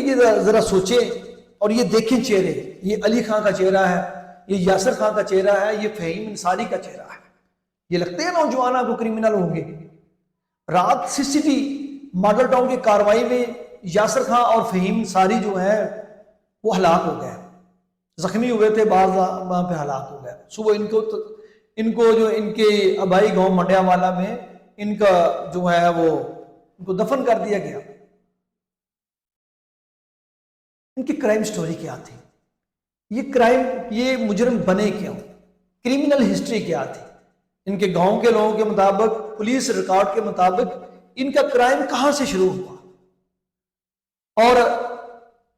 یہ ذرا سوچیں اور یہ دیکھیں چہرے، یہ علی خان کا چہرہ ہے، یہ یاسر خان کا چہرہ ہے، یہ فہیم انصاری کا چہرہ ہے. یہ لگتے ہیں نوجوان آپ کو کرمنل ہوں گے؟ رات سی سی ٹی ماڈل ٹاؤن کی کاروائی میں یاسر خان اور فہیم انصاری جو ہیں وہ ہلاک ہو گئے، زخمی ہوئے تھے، بعض وہاں پہ ہلاک ہو گئے. صبح ان کو جو ان کے آبائی گاؤں منڈیا والا میں ان کا جو ہے وہ ان کو دفن کر دیا گیا. ان کی کرائم سٹوری کیا تھی؟ یہ مجرم بنے کیوں؟ کرمنل ہسٹری کیا تھی؟ ان کے گاؤں کے لوگوں کے مطابق، پولیس ریکارڈ کے مطابق ان کا کرائم کہاں سے شروع ہوا؟ اور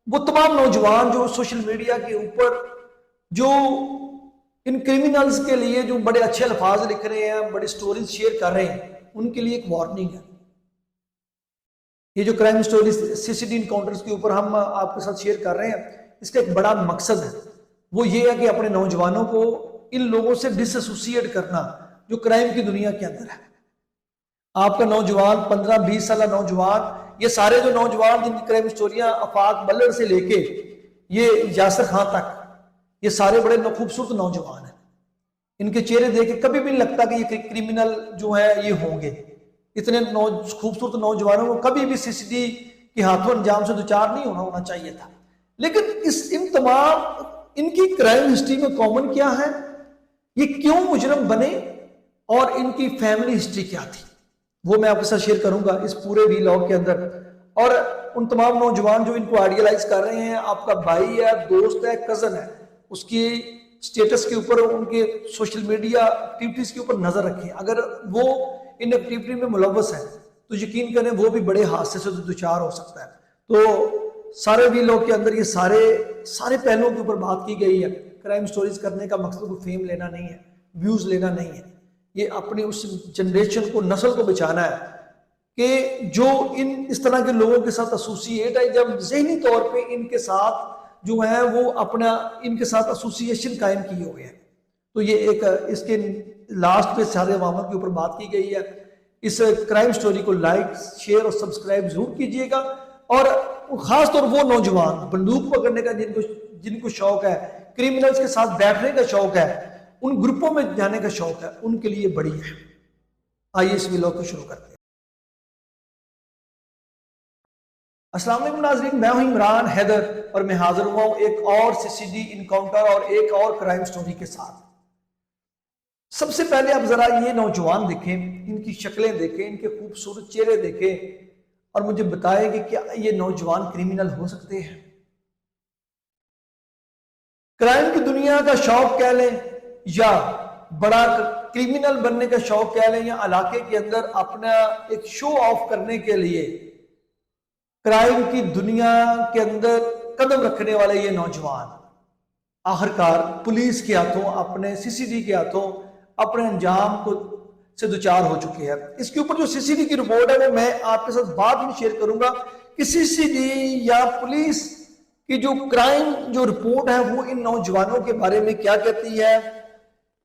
وہ تمام نوجوان جو سوشل میڈیا کے اوپر جو ان کرمنلز کے لیے جو بڑے اچھے الفاظ لکھ رہے ہیں، بڑی سٹوریز شیئر کر رہے ہیں، ان کے لیے ایک وارننگ ہے. یہ جو کرائم سٹوریز سی سی ٹی انکاؤنٹرز کے اوپر ہم آپ کے ساتھ شیئر کر رہے ہیں، اس کا ایک بڑا مقصد ہے، وہ یہ ہے کہ اپنے نوجوانوں کو ان لوگوں سے ڈس ایسوسیٹ کرنا جو کرائم کی دنیا کے اندر ہے. آپ کا نوجوان 15-20 سالہ نوجوان، یہ سارے جو نوجوان جن کی کرائم سٹوریاں آفاق بلر سے لے کے یہ یاسر خان تک، یہ سارے بڑے خوبصورت نوجوان ہیں. ان کے چہرے دیکھ کے کبھی بھی نہیں لگتا کہ یہ کرمنل جو ہے یہ ہوں گے. اتنے خوبصورت نوجوانوں کو کبھی بھی سی سی ٹی کے ہاتھوں انجام سے دوچار نہیں ہونا چاہیے تھا. لیکن ان تمام ان کی کرائم ہسٹری میں کامن کیا ہے؟ یہ کیوں مجرم بنے اور ان کی فیملی ہسٹری کیا تھی، وہ میں آپ کے ساتھ شیئر کروں گا اس پورے ویلاگ کے اندر. اور ان تمام نوجوان جو ان کو آئیڈیالائز کر رہے ہیں، آپ کا بھائی ہے، دوست ہے، کزن ہے، اس کی سٹیٹس کے اوپر، ان کے سوشل میڈیا ایکٹیویٹیز کے اوپر نظر رکھیں. اگر وہ ان ایکٹیویٹی میں ملوث ہے تو یقین کریں وہ بھی بڑے حادثے سے دوچار ہو سکتا ہے. تو سارے ویلاگ کے اندر یہ سارے پہلوؤں کے اوپر بات کی گئی ہے. کرائم سٹوریز کرنے کا مقصد کوئی فیم لینا نہیں ہے، ویوز لینا نہیں ہے، یہ اپنی اس جنریشن کو، نسل کو بچانا ہے کہ جو اس طرح کے لوگوں کے ساتھ ایسوسیٹ ہے، جب ذہنی طور پہ ان کے ساتھ جو ہے وہ اپنا ان کے ساتھ ایسوسیشن قائم کیے ہوئے ہیں. تو یہ ایک اس کے لاسٹ پہ سارے عوامل کے اوپر بات کی گئی ہے. اس کرائم سٹوری کو لائک، شیئر اور سبسکرائب ضرور کیجئے گا. اور خاص طور وہ نوجوان بندوق پکڑنے کا جن کو شوق ہے، کرمنلز کے ساتھ بیٹھنے کا شوق ہے، ان گروپوں میں جانے کا شوق ہے، ان کے لیے بڑی ہے. آئیے اس ویلاگ کو شروع کرتے ہیں. السلام علیکم ناظرین، میں ہوں عمران حیدر اور میں حاضر ہوا ہوں ایک اور سی سی ٹی انکاؤنٹر اور ایک اور کرائم سٹوری کے ساتھ. سب سے پہلے آپ ذرا یہ نوجوان دیکھیں، ان کی شکلیں دیکھیں، ان کے خوبصورت چہرے دیکھیں اور مجھے بتائیں کہ کیا یہ نوجوان کرمنل ہو سکتے ہیں؟ کرائم کی دنیا کا شوق کہہ لیں یا بڑا کرمنل بننے کا شوق کہہ لیں، یا علاقے کے اندر اپنا ایک شو آف کرنے کے لیے کرائم کی دنیا کے اندر قدم رکھنے والے یہ نوجوان آخرکار پولیس کے ہاتھوں، اپنے سی سی ٹی کے ہاتھوں اپنے انجام کو سے دوچار ہو چکے ہیں. اس کے اوپر جو سی سی ٹی کی رپورٹ ہے وہ میں آپ کے ساتھ بعد میں شیئر کروں گا کہ سی سی ٹی یا پولیس کی جو کرائم جو رپورٹ ہے وہ ان نوجوانوں کے بارے میں کیا کہتی ہے.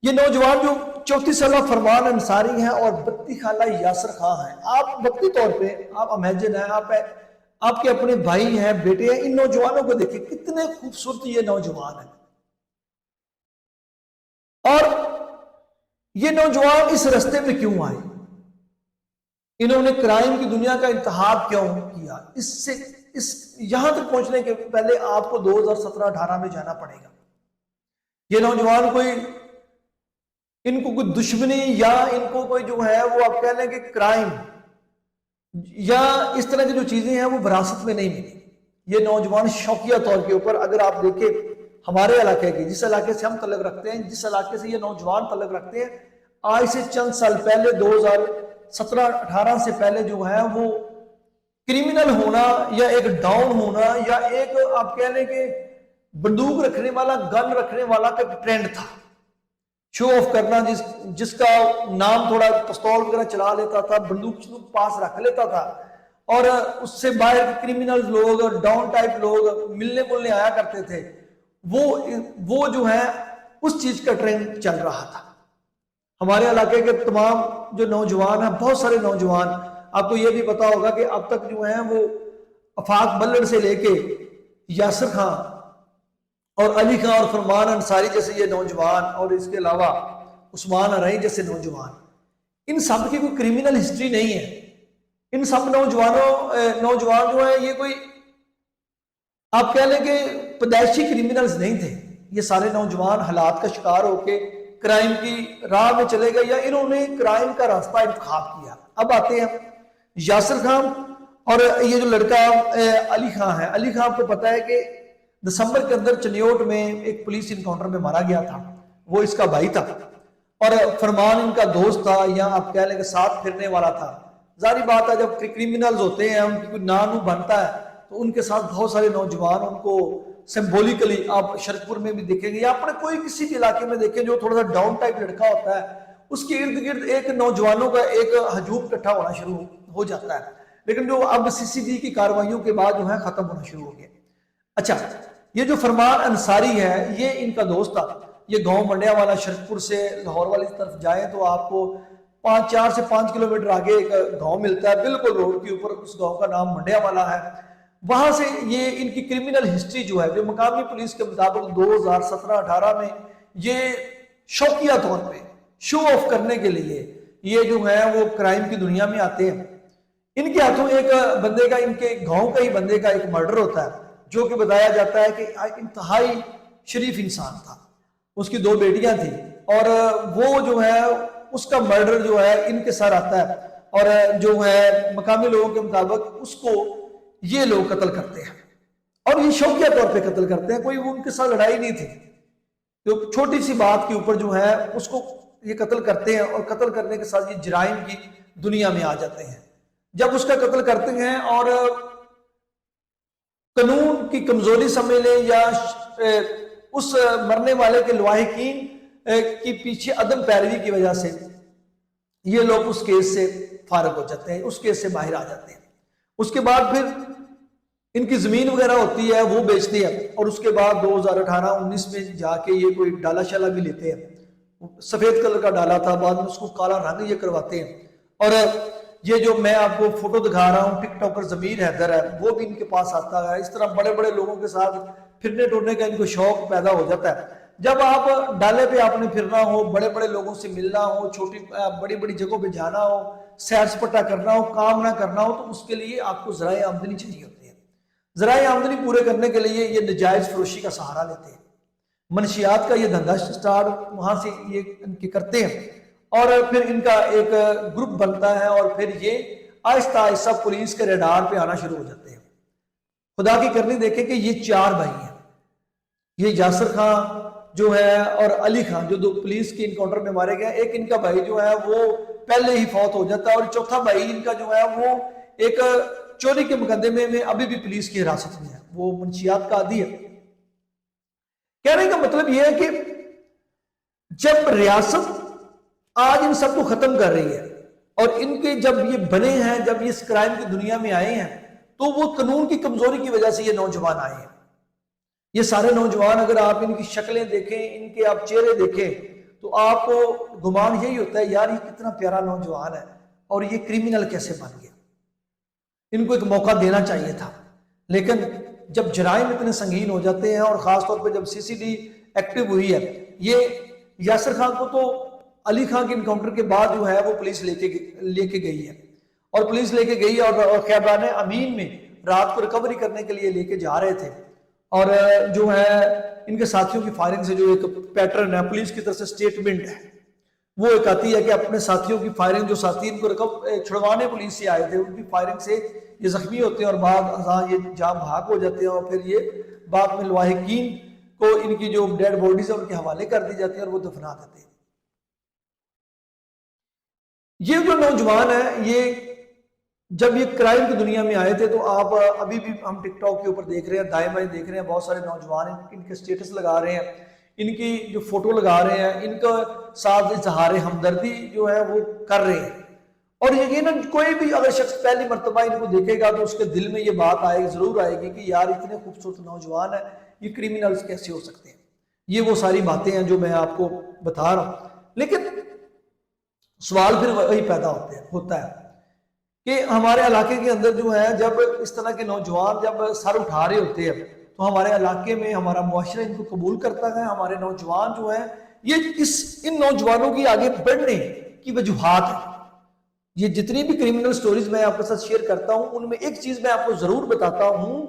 یہ نوجوان جو 34 سالہ فرمان انصاری ہیں اور 32 سالہ یاسر خان ہیں. آپ وقتی طور پہ آپ امیجن ہیں، آپ کے اپنے بھائی ہیں، بیٹے ہیں، ان نوجوانوں کو دیکھیں کتنے خوبصورت یہ نوجوان ہیں. اور یہ نوجوان اس رستے میں کیوں آئے؟ انہوں نے کرائم کی دنیا کا انتخاب کیوں کیا؟ یہاں تک پہنچنے کے پہلے آپ کو 2017-18 میں جانا پڑے گا. یہ نوجوان ان کو کوئی دشمنی یا ان کو کوئی جو ہے وہ آپ کہہ لیں کہ کرائم یا اس طرح کی جو چیزیں ہیں وہ وراثت میں نہیں ملی. یہ نوجوان شوقیہ طور کے اوپر، اگر آپ دیکھیں ہمارے علاقے کی، جس علاقے سے ہم تعلق رکھتے ہیں، جس علاقے سے یہ نوجوان تعلق رکھتے ہیں، آج سے چند سال پہلے 2017-18 سے پہلے جو ہے وہ کرمنل ہونا یا ایک ڈاؤن ہونا یا ایک آپ کہہ لیں کہ بندوق رکھنے والا، گن رکھنے والا کا ٹرینڈ تھا. شو آف کرنا، جس کا نام تھوڑا پستول وغیرہ چلا لیتا تھا، بندوق پاس رکھ لیتا تھا، اور اس سے باہر کرمنل لوگ اور ڈاؤن ٹائپ لوگ ملنے آیا کرتے تھے. وہ جو ہے اس چیز کا ٹرینڈ چل رہا تھا. ہمارے علاقے کے تمام جو نوجوان ہیں، بہت سارے نوجوان، آپ کو یہ بھی پتا ہوگا کہ اب تک جو ہیں وہ آفاق بلڑ سے لے کے یاسر خان اور علی خان اور فرمان انصاری جیسے یہ نوجوان، اور اس کے علاوہ عثمان ارئی جیسے نوجوان، ان سب کی کوئی کرمینل ہسٹری نہیں ہے. ان سب نوجوان جو ہیں یہ کوئی آپ کہہ لیں کہ پیدائشی کرمینلز نہیں تھے. یہ سارے نوجوان حالات کا شکار ہو کے کرائم کی راہ میں چلے گئے، یا انہوں نے کرائم کا راستہ انتخاب کیا. اب آتے ہیں یاسر خان اور یہ جو لڑکا علی خان ہے. علی خان کو پتا ہے کہ دسمبر کے اندر چنیوٹ میں ایک پولیس انکاؤنٹر میں مارا گیا تھا، وہ اس کا بھائی تھا، اور فرمان ان کا دوست تھا، یا آپ کہہ لیں کہ ساتھ پھرنے والا تھا. ظاہری بات ہے جب کرمینلز ہوتے ہیں ان کی کوئی نانو بنتا ہے تو ان کے ساتھ بہت سارے نوجوان ان کو سمبولیکلی، آپ شرکپور میں بھی دیکھیں گے یا اپنے کوئی کسی بھی علاقے میں دیکھیں جو تھوڑا سا ڈاؤن ٹائپ لڑکا ہوتا ہے، اس کے ارد گرد ایک نوجوانوں کا ایک ہجوم اکٹھا ہونا شروع ہو جاتا ہے. لیکن جو اب CCD کی کارروائیوں کے بعد جو ہے ختم ہونا شروع ہو گیا. اچھا، یہ جو فرمان انصاری ہے یہ ان کا دوست تھا. یہ گاؤں منڈیا والا، شرکپور سے لاہور والی طرف جائیں تو آپ کو 4 سے 5 کلومیٹر آگے ایک گاؤں ملتا ہے، بالکل روڈ کے اوپر. اس گاؤں کا نام منڈیا والا ہے. وہاں سے یہ ان کی کرمینل ہسٹری جو ہے، جو مقامی پولیس کے مطابق 2017-18 میں یہ شوقیہ طور پہ شو آف کرنے کے لیے یہ جو ہے وہ کرائم کی دنیا میں آتے ہیں. ان کے ہاتھوں ایک بندے کا، ان کے گاؤں کا ہی بندے کا ایک مرڈر ہوتا ہے، جو کہ بتایا جاتا ہے کہ انتہائی شریف انسان تھا. اس کی 2 بیٹیاں تھیں، اور وہ جو ہے اس کا مرڈر جو ہے ان کے سر آتا ہے، اور جو ہے مقامی لوگوں کے مطابق اس کو یہ لوگ قتل کرتے ہیں، اور یہ شوقیہ طور پہ قتل کرتے ہیں. کوئی وہ ان کے ساتھ لڑائی نہیں تھی، تو چھوٹی سی بات کے اوپر جو ہے اس کو یہ قتل کرتے ہیں، اور قتل کرنے کے ساتھ یہ جرائم کی دنیا میں آ جاتے ہیں. جب اس کا قتل کرتے ہیں اور قانون کی کمزوری سمجھ لیں یا اس مرنے والے کے لواحقین کی پیچھے عدم پیروی کی وجہ سے یہ لوگ اس کیس سے فارغ ہو جاتے ہیں، اس کیس سے باہر آ جاتے ہیں. اس کے بعد پھر ان کی زمین وغیرہ ہوتی ہے وہ بیچتے ہیں، اور اس کے بعد 2018-19 میں جا کے یہ کوئی ڈالا شالا بھی لیتے ہیں. سفید کلر کا ڈالا تھا، بعد میں اس کو کالا رنگ یہ کرواتے ہیں. اور یہ جو میں آپ کو فوٹو دکھا رہا ہوں ٹک ٹاکر ضمیر حیدر ہے، وہ بھی ان کے پاس آتا ہے. اس طرح بڑے بڑے لوگوں کے ساتھ پھرنے ٹورنے کا ان کو شوق پیدا ہو جاتا ہے. جب آپ ڈالے پہ آپ نے پھرنا ہو، بڑے بڑے لوگوں سے ملنا ہو، چھوٹی بڑی بڑی جگہوں پہ جانا ہو، سیر سپاٹا کرنا ہو، کام نہ کرنا ہو، تو اس کے لیے آپ کو ذرائع آمدنی چاہیے ہوتی ہے. ذرائع آمدنی پورے کرنے کے لیے یہ نجائز فروشی کا سہارا لیتے ہیں، منشیات کا یہ دھندا سٹارٹ وہاں سے یہ ان کے کرتے ہیں، اور پھر ان کا ایک گروپ بنتا ہے، اور پھر یہ آہستہ آہستہ پولیس کے ریڈار پہ آنا شروع ہو جاتے ہیں. خدا کی کرنی دیکھیں کہ یہ 4 بھائی ہیں، یہ یاسر خان جو ہے اور علی خان جو 2 پولیس کے انکاؤنٹر میں مارے گئے. ایک ان کا بھائی جو ہے وہ پہلے ہی فوت ہو جاتا ہے، اور چوتھا بھائی ان کا جو ہے وہ ایک چوری کے مقدمے میں ابھی بھی پولیس کی حراست میں ہے، وہ منشیات کا عادی ہے. کہنے کا مطلب یہ ہے کہ جب ریاست آج ان سب کو ختم کر رہی ہے، اور ان کے جب یہ بنے ہیں، جب یہ اس کرائم کی دنیا میں آئے ہیں، تو وہ قانون کی کمزوری کی وجہ سے یہ نوجوان آئے ہیں. یہ سارے نوجوان اگر آپ ان کی شکلیں دیکھیں، ان کے آپ چہرے دیکھیں، تو آپ کو گمان یہی ہوتا ہے یار یہ کتنا پیارا نوجوان ہے، اور یہ کرمینل کیسے بن گیا. ان کو ایک موقع دینا چاہیے تھا. لیکن جب جرائم اتنے سنگین ہو جاتے ہیں، اور خاص طور پہ جب CCD ایکٹیو ہوئی ہے، یہ یاسر خان کو تو علی خان کے انکاؤنٹر کے بعد جو ہے وہ پولیس لے کے گئی ہے، اور پولیس لے کے گئی، اور خیبان امین میں رات کو ریکوری کرنے کے لیے لے کے جا رہے تھے. اور جو ہے ان کے ساتھیوں کی فائرنگ سے جو ایک پیٹرن ہے، پولیس کی طرف سے سٹیٹمنٹ ہے وہ ایک آتی ہے کہ اپنے ساتھیوں کی فائرنگ، جو ساتھی ان کو چھڑوانے پولیس سے آئے تھے، ان کی فائرنگ سے یہ زخمی ہوتے ہیں، اور بعد یہ جاں بھاگ ہو جاتے ہیں، اور پھر یہ بعد میں لواحقین کو ان کی جو ڈیڈ بوڈیز ہیں ان کے حوالے کر دی جاتی ہیں، اور وہ دفنا دیتے ہیں. یہ جو نوجوان ہیں یہ جب یہ کرائم کی دنیا میں آئے تھے، تو آپ ابھی بھی ہم ٹک ٹاک کے اوپر دیکھ رہے ہیں، دائیں بائیں دیکھ رہے ہیں، بہت سارے نوجوان ان کے سٹیٹس لگا رہے ہیں، ان کی جو فوٹو لگا رہے ہیں، ان کا ساتھ اظہار ہمدردی جو ہے وہ کر رہے ہیں. اور یقیناً کوئی بھی اگر شخص پہلی مرتبہ ان کو دیکھے گا تو اس کے دل میں یہ بات ضرور آئے گی کہ یار اتنے خوبصورت نوجوان ہیں، یہ کرمینلز کیسے ہو سکتے ہیں. یہ وہ ساری باتیں ہیں جو میں آپ کو بتا رہا ہوں. لیکن سوال پھر وہی پیدا ہوتا ہے کہ ہمارے علاقے کے اندر جو ہے جب اس طرح کے نوجوان جب سر اٹھا رہے ہوتے ہیں تو ہمارے علاقے میں ہمارا معاشرہ ان کو قبول کرتا ہے. ہمارے نوجوان جو ہیں یہ ان نوجوانوں کی آگے بڑھنے کی وجوہات ہیں. یہ جتنی بھی کریمنل سٹوریز میں آپ کے ساتھ شیئر کرتا ہوں ان میں ایک چیز میں آپ کو ضرور بتاتا ہوں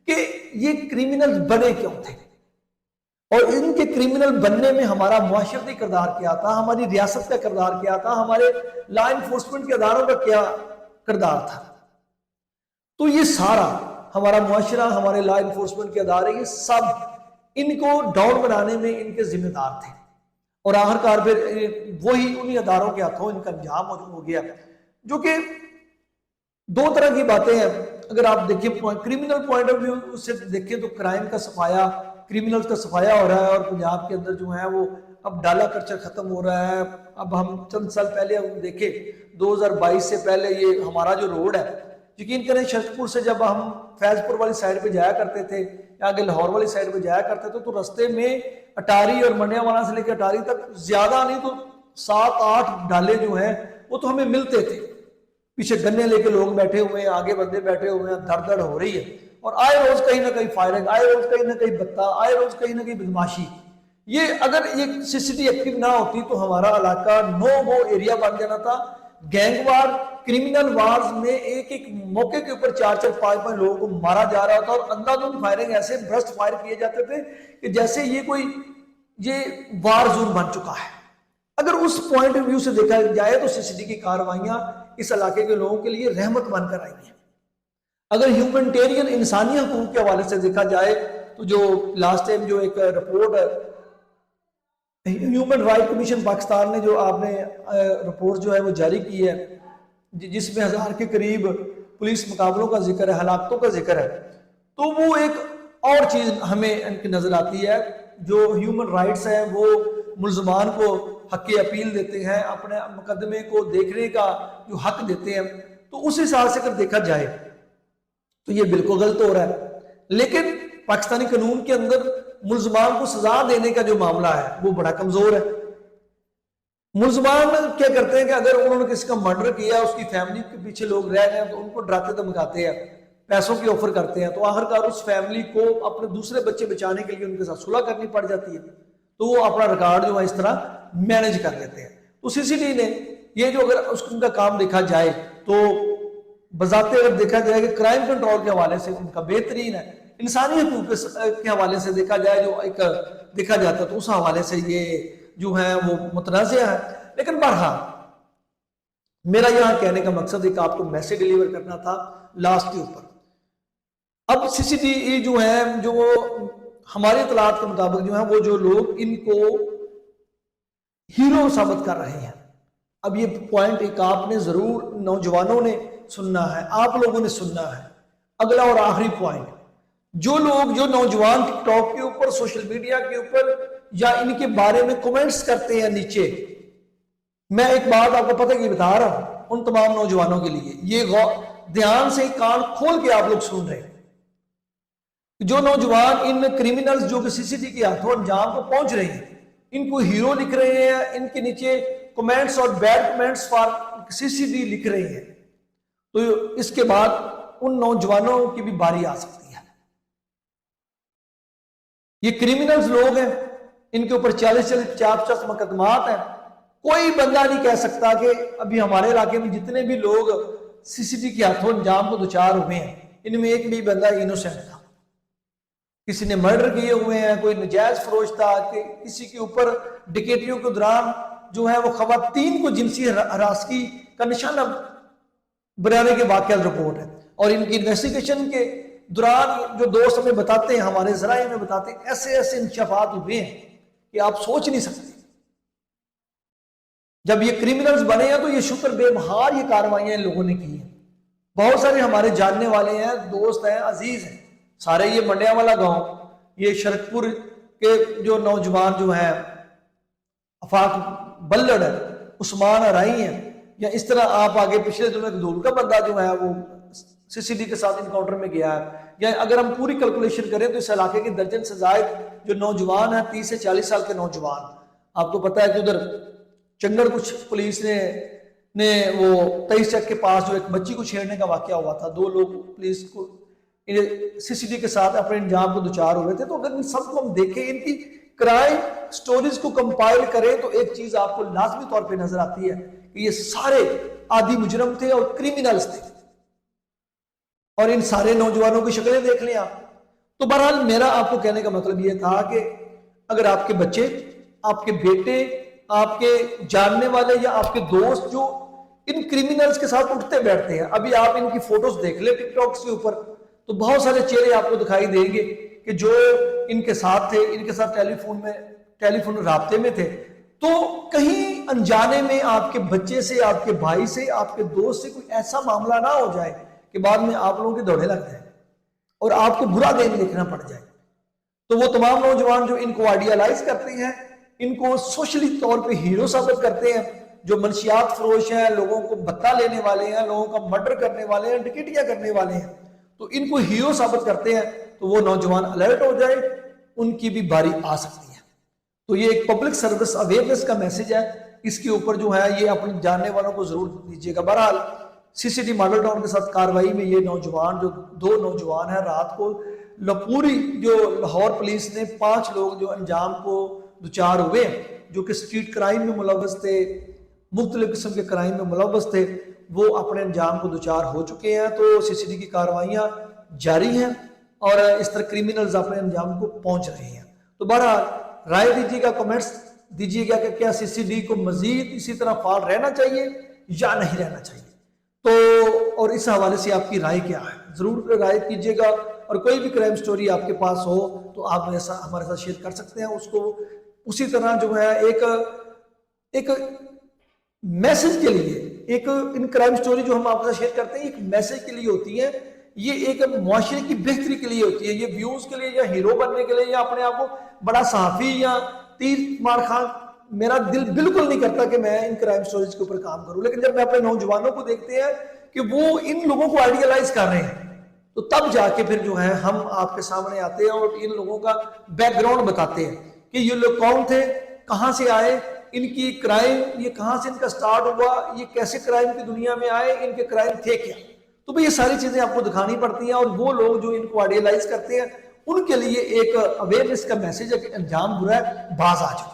کہ یہ کریمنل بنے کیوں تھے اور ان کے کریمنل بننے میں ہمارا معاشرتی کردار کیا تھا, ہماری ریاست کا کردار کیا تھا, ہمارے لا انفورسمنٹ کے اداروں کا کیا کردار تھا. تو یہ سارا ہمارا معاشرہ, ہمارے لا انفورسمنٹ کے ادارے, یہ سب ان کو ڈاؤن بنانے میں ان کے ذمہ دار تھے اور آخرکار پھر وہی انہی اداروں کے ہاتھوں ان کا انجام ہو گیا. جو کہ دو طرح کی باتیں ہیں. اگر آپ دیکھیں کریمنل پوائنٹ آف ویو سے دیکھیں تو کرائم کا صفایا, کریمنل کا صفایا ہو رہا ہے اور پنجاب کے اندر جو ہے وہ اب ڈالا کلچر ختم ہو رہا ہے. اب ہم چند سال پہلے ہم دیکھیں 2022 سے پہلے یہ ہمارا جو روڈ ہے, یقین کریں شرکپور سے جب ہم فیض پور والی سائڈ پہ جایا کرتے تھے یا آگے لاہور والی سائڈ پہ جایا کرتے تھے تو رستے میں اٹاری اور منڈیا والا سے لے کے اٹاری تک زیادہ نہیں تو 7-8 ڈالے جو ہیں وہ تو ہمیں ملتے تھے. پیچھے گنے لے کے لوگ بیٹھے ہوئے ہیں, آگے بندے بیٹھے ہوئے ہیں, دھڑ دھڑ ہو رہی ہے اور آئے روز کہیں نہ کہیں فائرنگ, آئے روز کہیں نہ کہیں بتا, آئے روز کہیں نہ کہیں بدماشی. یہ اگر یہ سی سی ٹی ایکٹیو نہ ہوتی تو ہمارا علاقہ نو گو ایریا بن جانا تھا. گینگ وار, کرمنل وارز میں ایک ایک موقع کے اوپر 4-4-5-5 لوگوں کو مارا جا رہا تھا اور اندھادھند فائرنگ ایسے برسٹ فائر کیے جاتے تھے کہ جیسے یہ کوئی وار زون بن چکا ہے. اگر اس پوائنٹ آف ویو سے دیکھا جائے تو سی سی ٹی کی کارروائیاں اس علاقے کے لوگوں کے لیے رحمت بن کر آئی ہیں. اگر ہیومنٹیرین انسانی حقوق کے حوالے سے دیکھا جائے تو جو لاسٹ ٹائم جو ایک report human right commission Pakistan نے جو آپ نے رپورٹ جو ہے وہ جاری کی ہے جس میں 1000 کے قریب پولیس مقابلوں کا ذکر ہے, ہلاکتوں کا ذکر ہے, تو وہ ایک اور چیز ہمیں ان کی نظر آتی ہے. جو ہیومن رائٹس ہیں وہ ملزمان کو حق اپیل دیتے ہیں, اپنے مقدمے کو دیکھنے کا جو حق دیتے ہیں, تو اس حساب سے اگر دیکھا جائے تو یہ بالکل غلط ہو رہا ہے. لیکن پاکستانی قانون کے اندر ملزمان کو سزا دینے کا جو معاملہ ہے وہ بڑا کمزور ہے. ملزمان کیا کرتے ہیں کہ اگر انہوں نے کسی کا مرڈر کیا, اس کی فیملی کے پیچھے لوگ رہ گئے تو ان کو ڈراتے دھمکاتے ہیں, پیسوں کی آفر کرتے ہیں, تو آخرکار اس فیملی کو اپنے دوسرے بچے بچانے کے لیے ان کے ساتھ صلح کرنی پڑ جاتی ہے, تو وہ اپنا ریکارڈ جو ہے اس طرح مینج کر لیتے ہیں. تو سی سی ٹی نے یہ جو اگر ان کا کام دیکھا جائے تو بذات اگر دیکھا جائے کہ کرائم کنٹرول کے حوالے سے ان کا بہترین ہے. انسانی حقوق کے حوالے سے دیکھا جائے جو ایک دیکھا جاتا ہے تو اس حوالے سے یہ جو ہے وہ متنازع ہے. لیکن بہرحال میرا یہاں کہنے کا مقصد ایک آپ کو میسج ڈیلیور کرنا تھا لاسٹ کے اوپر. اب سی سی ٹی جو ہے جو ہماری اطلاعات کے مطابق جو ہے وہ جو لوگ ان کو ہیرو ثابت کر رہے ہیں. اب یہ پوائنٹ ایک آپ نے ضرور نوجوانوں نے سننا ہے, آپ لوگوں نے سننا ہے. اگلا اور آخری پوائنٹ, جو لوگ جو نوجوان ٹک ٹاک کے اوپر, سوشل میڈیا کے اوپر یا ان کے بارے میں کومنٹس کرتے ہیں نیچے, میں ایک بات آپ کو پتہ کی بتا رہا ہوں ان تمام نوجوانوں کے لیے, یہ دھیان سے کان کھول کے آپ لوگ سن رہے ہیں. جو نوجوان ان کریمنلز جو کہ سی سی ٹی کے ہاتھوں انجام کو پہنچ رہے ہیں, ان کو ہیرو لکھ رہے ہیں, ان کے نیچے کمنٹس اور bad comments for C C T لکھ رہے ہیں, تو اس کے بعد ان نوجوانوں کی بھی باری آ سکتی ہے. یہ کریمنلز لوگ ہیں, ان کے اوپر 40-50 مقدمات ہیں. کوئی بندہ نہیں کہہ سکتا کہ ابھی ہمارے علاقے میں جتنے بھی لوگ سی سی ٹی کے ہاتھوں انجام کو دوچار ہوئے ہیں ان میں ایک بھی بندہ انوسینٹ تھا. کسی نے مرڈر کیے ہوئے ہیں, کوئی نجائز فروش تھا, کہ کسی کے اوپر ڈکیٹیوں کے دوران جو ہے وہ خواتین کو جنسی ہراسگی کا نشانہ بنانے کے واقعات رپورٹ ہے. اور ان کی انویسٹیگیشن کے دوران جو دوست ہمیں بتاتے ہیں, ہمارے ذرائع میں بتاتے ہیں, ایسے ایسے انکشافات ہوئے ہیں کہ آپ سوچ نہیں سکتے. جب یہ کریمنلز بنے ہیں تو یہ شکر بے مہار یہ کارروائیاں ان لوگوں نے کی ہیں. بہت سارے ہمارے جاننے والے ہیں, دوست ہیں, عزیز ہیں, سارے یہ منڈیا والا گاؤں, یہ شرکپور کے جو نوجوان جو ہیں افاق بلڑ ہے, عثمان ارائی ہیں, یا اس طرح آپ آگے پچھلے دنوں ایک دھول کا بندہ جو ہے وہ سی سی ڈی کے ساتھ انکاؤنٹر میں گیا ہے, یا اگر ہم پوری کیلکولیشن کریں تو اس علاقے کے درجن سے زائد جو نوجوان ہیں 30 سے 40 سال کے نوجوان, آپ کو پتہ ہے کہ ادھر چنگڑ کچھ پولیس نے نے وہ 23 چک کے پاس جو ایک بچی کو چھیڑنے کا واقعہ ہوا تھا، 2 لوگ پولیس کو سی سی ٹی کے ساتھ اپنے انجام کو دوچار ہوئے تھے. تو اگر ان سب کو ہم دیکھیں، ان کی کرائم سٹوریز کو کمپائل کریں، تو ایک چیز آپ کو لازمی طور پہ نظر آتی ہے کہ یہ سارے عادی مجرم تھے اور کریمنلز تھے. اور ان سارے نوجوانوں کی شکلیں دیکھ لیں آپ. تو بہرحال میرا آپ کو کہنے کا مطلب یہ تھا کہ اگر آپ کے بچے، آپ کے بیٹے، آپ کے جاننے والے یا آپ کے دوست جو ان کریمنلز کے ساتھ اٹھتے بیٹھتے ہیں، ابھی آپ ان کی فوٹوز دیکھ لیں ٹک ٹاک کے اوپر، تو بہت سارے چہرے آپ کو دکھائی دیں گے کہ جو ان کے ساتھ تھے، ان کے ساتھ ٹیلی فون رابطے میں تھے. تو کہیں انجانے میں آپ کے بچے سے، آپ کے بھائی سے، آپ کے دوست سے کوئی ایسا معاملہ نہ ہو جائے کہ بعد میں آپ لوگوں کے دوڑے لگ جائیں اور آپ کو برا دین دیکھنا پڑ جائے. تو وہ تمام نوجوان جو ان کو آئیڈیالائز کرتے ہیں، ان کو سوشلی طور پہ ہیرو ثابت کرتے ہیں، جو منشیات فروش ہیں، لوگوں کو بتا لینے والے ہیں، لوگوں کا مرڈر کرنے والے ہیں، ڈکیٹیاں کرنے والے ہیں، تو ان کو ہیرو ثابت کرتے ہیں. تو وہ نوجوان الرٹ ہو جائے، ان کی بھی باری آ سکتی ہے. تو یہ ایک پبلک سروس اویئرنیس کا میسج ہے. اس کے اوپر جو ہے یہ اپنے جاننے والوں کو ضرور دیجیے گا. بہرحال سی سی ٹی ماڈل ٹاؤن کے ساتھ کاروائی میں یہ نوجوان جو 2 نوجوان ہیں، رات کو پوری جو لاہور پولیس نے 5 لوگ جو انجام کو دوچار ہوئے ہیں، جو کہ اسٹریٹ کرائم میں ملوث تھے، مختلف قسم کے کرائم میں ملوث تھے، وہ اپنے انجام کو دوچار ہو چکے ہیں. تو سی سی ٹی کی کاروائیاں جاری ہیں اور اس طرح کریمنلز اپنے انجام کو پہنچ رہے ہیں. تو بہرحال رائے دیجیے گا، کمنٹس دیجیے گا کہ کیا سی سی ڈی کو مزید اسی طرح فعال رہنا چاہیے یا نہیں رہنا چاہیے. تو اور اس حوالے سے آپ کی رائے کیا ہے، ضرور رائے کیجیے گا. اور کوئی بھی کرائم سٹوری آپ کے پاس ہو تو آپ ہمارے ساتھ شیئر کر سکتے ہیں. اس کو اسی طرح جو ہے ایک میسج کے لیے، ایک ان کرائم سٹوری جو ہم آپ کے ساتھ شیئر کرتے ہیں ایک میسج کے لیے ہوتی ہے، یہ ایک معاشرے کی بہتری کے لیے ہوتی ہے. یہ ویوز کے لیے یا ہیرو بننے کے لیے یا اپنے آپ کو بڑا صحافی یا تیر مار خان، میرا دل بالکل نہیں کرتا کہ میں ان کرائم سٹوریز کے اوپر کام کروں. لیکن جب میں اپنے نوجوانوں کو دیکھتے ہیں کہ وہ ان لوگوں کو آئیڈیالائز کر رہے ہیں، تو تب جا کے پھر جو ہے ہم آپ کے سامنے آتے ہیں اور ان لوگوں کا بیک گراؤنڈ بتاتے ہیں کہ یہ لوگ کون تھے، کہاں سے آئے، ان کی کرائم یہ کہاں سے ان کا سٹارٹ ہوا، یہ کیسے کرائم کی دنیا میں آئے، ان کے کرائم تھے کیا. تو یہ ساری چیزیں آپ کو دکھانی پڑتی ہیں. اور وہ لوگ جو ان کو آئیڈیالائز کرتے ہیں ان کے لیے ایک اویئرنیس کا میسج ہے کہ انجام برا ہے، باز آ جاؤ.